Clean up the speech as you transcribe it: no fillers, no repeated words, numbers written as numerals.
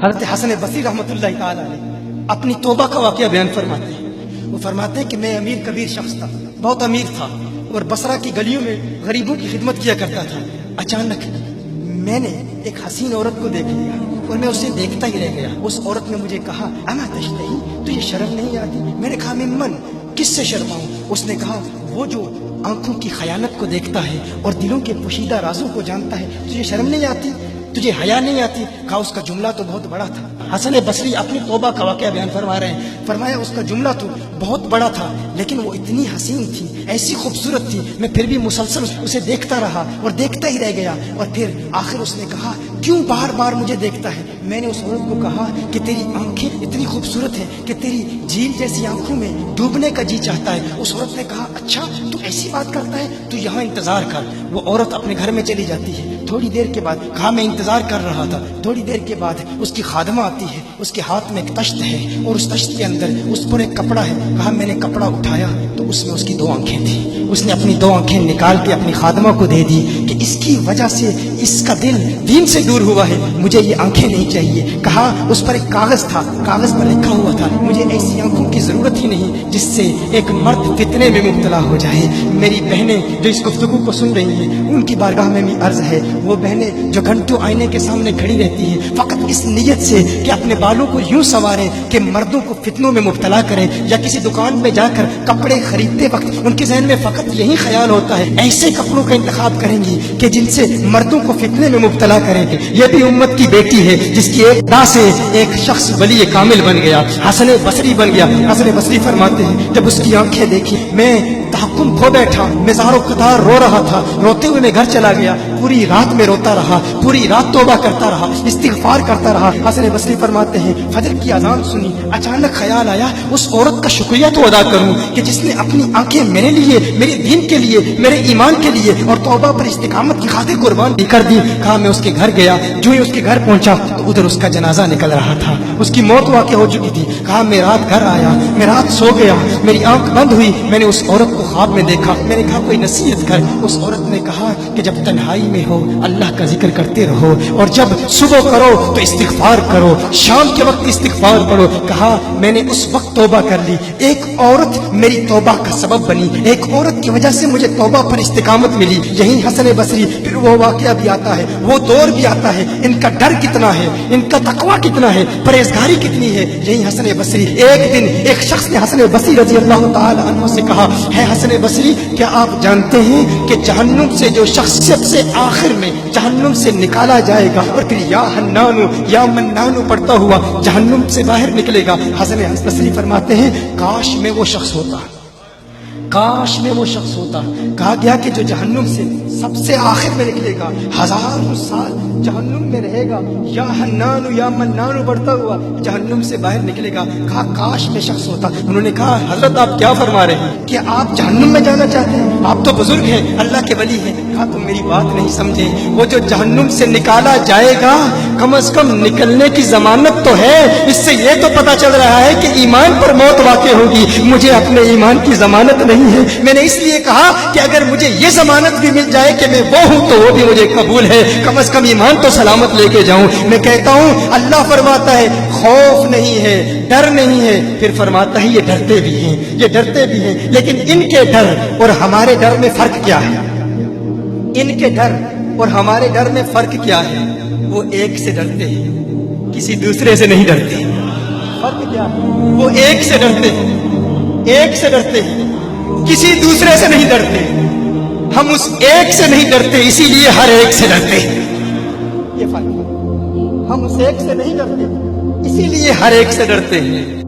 حضرت حسن بصری رحمۃ اللہ تعالی علیہ اپنی توبہ کا واقعہ بیان فرماتے ہیں۔ وہ فرماتے ہیں کہ میں امیر کبیر شخص تھا، بہت امیر تھا، اور بصرہ کی گلیوں میں غریبوں کی خدمت کیا کرتا تھا۔ اچانک میں نے ایک حسین عورت کو دیکھ لیا اور میں اسے دیکھتا ہی رہ گیا۔ اس عورت نے مجھے کہا اما تشتہی، تجھے شرم نہیں آتی؟ میں نے کہا ممن، کس سے شرماؤں؟ اس نے کہا وہ جو آنکھوں کی خیانت کو دیکھتا ہے اور دلوں کے پوشیدہ رازوں کو جانتا ہے، تجھے شرم نہیں آتی؟ تجھے حیا نہیں آتی؟ کہا اس کا جملہ تو بہت بڑا تھا۔ حسن بصری اپنی توبہ کا واقعہ بیان فرما رہے ہیں۔ فرمایا اس کا جملہ تو بہت بڑا تھا، لیکن وہ اتنی حسین تھی، ایسی خوبصورت تھی، میں پھر بھی مسلسل اسے دیکھتا رہا اور دیکھتا ہی رہ گیا۔ اور پھر آخر اس نے کہا کیوں بار بار مجھے دیکھتا ہے؟ میں نے اس عورت کو کہا کہ تیری آنکھیں اتنی خوبصورت ہیں کہ تیری جھیل جیسی آنکھوں میں ڈوبنے کا جی چاہتا ہے۔ اس عورت نے کہا اچھا تو ایسی بات کرتا ہے، تو یہاں انتظار کر۔ وہ عورت اپنے گھر میں چلی جاتی ہے۔ تھوڑی دیر کے بعد کہا میں انتظار کر رہا تھا۔ تھوڑی دیر کے بعد اس کی خادمہ آتی ہے، اس کے ہاتھ میں ایک تشت ہے اور اس تشت کے اندر اس پر ایک کپڑا ہے۔ کہا میں نے کپڑا اٹھایا تو اس میں اس کی 2 آنکھیں تھیں۔ اس نے اپنی 2 آنکھیں نکال کے اپنی خادمہ کو دے دی کہ اس کی وجہ سے اس کا دل دین سے دور ہوا ہے، مجھے یہ آنکھیں نہیں چاہیے۔ کہا اس پر ایک کاغذ تھا، کاغذ پر لکھا ہوا تھا مجھے ایسی آنکھوں کی ضرورت ہی نہیں جس سے ایک مرد فتنے میں مبتلا ہو جائے۔ میری بہنیں جو اس گفتگو کو سن رہی ہیں، ان کی بارگاہ میں بھی عرض ہے، وہ بہنیں جو گھنٹوں آئینے کے سامنے کھڑی رہتی ہیں فقط اس نیت سے کہ اپنے بالوں کو یوں سنواریں کہ مردوں کو فتنوں میں مبتلا کریں، یا کسی دکان میں جا کر کپڑے خریدتے وقت ان کے ذہن میں فقط یہی خیال ہوتا ہے ایسے کپڑوں کا انتخاب کریں گی کہ جن سے مردوں کو فتنے میں مبتلا کریں گے۔ یہ بھی امت کی بیٹی ہے جس کی ایک ادا سے ایک شخص ولی کامل بن گیا، حسن بصری بن گیا۔ حسن بصری فرماتے ہیں جب اس کی آنکھیں دیکھی میں تحکم کھو بیٹھا، میں زار و قطار رو رہا تھا۔ روتے ہوئے میں گھر چلا گیا، پوری رات میں روتا رہا، پوری رات توبہ کرتا رہا، استغفار کرتا رہا۔ حسن بصری فرماتے ہیں فجر کی اذان سنی، اچانک خیال آیا اس عورت کا شکریہ تو ادا کروں کہ جس نے اپنی آنکھیں میرے لیے، میرے دین کے لیے، میرے ایمان کے لیے اور توبہ پر استقامت کی خاطر قربان کر دی۔ کہا میں اس کے گھر گیا، جو ہی اس کے گھر پہنچا تو ادھر اس کا جنازہ نکل رہا تھا، اس کی موت واقع ہو چکی تھی۔ کہا میں رات گھر آیا، میں رات سو گیا، میری آنکھ بند ہوئی، میں نے اس عورت کو خواب میں دیکھا۔ میں نے کہا کوئی نصیحت کر۔ اس عورت نے کہا کہ جب تنہائی میں ہو اللہ کا ذکر کرتے رہو، اور جب صبح کرو تو استغفار کرو، شام کے وقت استغفار پڑھو۔ کہا میں نے اس وقت توبہ کر لی، ایک عورت میری توبہ کا سبب بنی، ایک عورت کی وجہ سے مجھے توبہ پر استقامت ملی۔ یہی حسن بصری پھر وہ واقعہ بھی آتا ہے، وہ دور بھی آتا ہے، ان کا ڈر کتنا ہے، ان کا تقویٰ کتنا ہے، پرہیزگاری کتنی ہے۔ یہی حسن بصری، ایک دن ایک شخص نے حسن بصری رضی اللہ تعالی عنہ سے کہا ہے حسن بصری کیا آپ جانتے ہیں کہ جہنم سے جو شخص سب سے آخر میں جہنم سے نکالا جائے گا اور پھر یا حنانو یا منانو پڑھتا ہوا جہنم سے باہر نکلے گا؟ حسن بصری فرماتے ہیں کاش میں وہ شخص ہوتا، کاش میں وہ شخص ہوتا۔ کہا گیا کہ جو جہنم سے سب سے آخر میں نکلے گا، 1000 سال جہنم میں رہے گا، یا حنانو یا منانو بڑھتا ہوا جہنم سے باہر نکلے گا۔ کہا کاش میں شخص ہوتا۔ انہوں نے کہا حضرت آپ کیا فرما رہے ہیں کہ آپ جہنم میں جانا چاہتے ہیں؟ آپ تو بزرگ ہیں، اللہ کے ولی ہیں۔ کہا تم میری بات نہیں سمجھے، وہ جو جہنم سے نکالا جائے گا کم از کم نکلنے کی ضمانت تو ہے، اس سے یہ تو پتا چل رہا ہے کہ ایمان پر موت واقع ہوگی۔ مجھے اپنے ایمان کی ضمانت نہیں ہے، میں نے اس لیے کہا کہ اگر مجھے یہ ضمانت بھی مل جائے کہ میں وہ ہوں تو وہ بھی مجھے قبول ہے، کم از کم ایمان تو سلامت لے کے جاؤں۔ میں کہتا ہوں اللہ فرماتا ہے خوف نہیں ہے، ڈر نہیں ہے، پھر فرماتا ہے یہ ڈرتے بھی ہیں، یہ ڈرتے بھی ہیں، لیکن ان کے ڈر اور ہمارے ڈر میں فرق کیا ہے؟ ان کے ڈر اور ہمارے ڈر میں فرق کیا ہے؟ وہ ایک سے ڈرتے ہیں، کسی دوسرے سے نہیں ڈرتے۔ فرق کیا ہے؟ وہ ایک سے ڈرتے ہیں، ایک سے ڈرتے ہیں، کسی دوسرے سے نہیں ڈرتے۔ ہم اس ایک سے نہیں ڈرتے، اسی لیے ہر ایک سے ڈرتے ہیں۔ یہ فرق ہے، ہم اس ایک سے نہیں ڈرتے، اسی لیے ہر ایک سے ڈرتے ہیں۔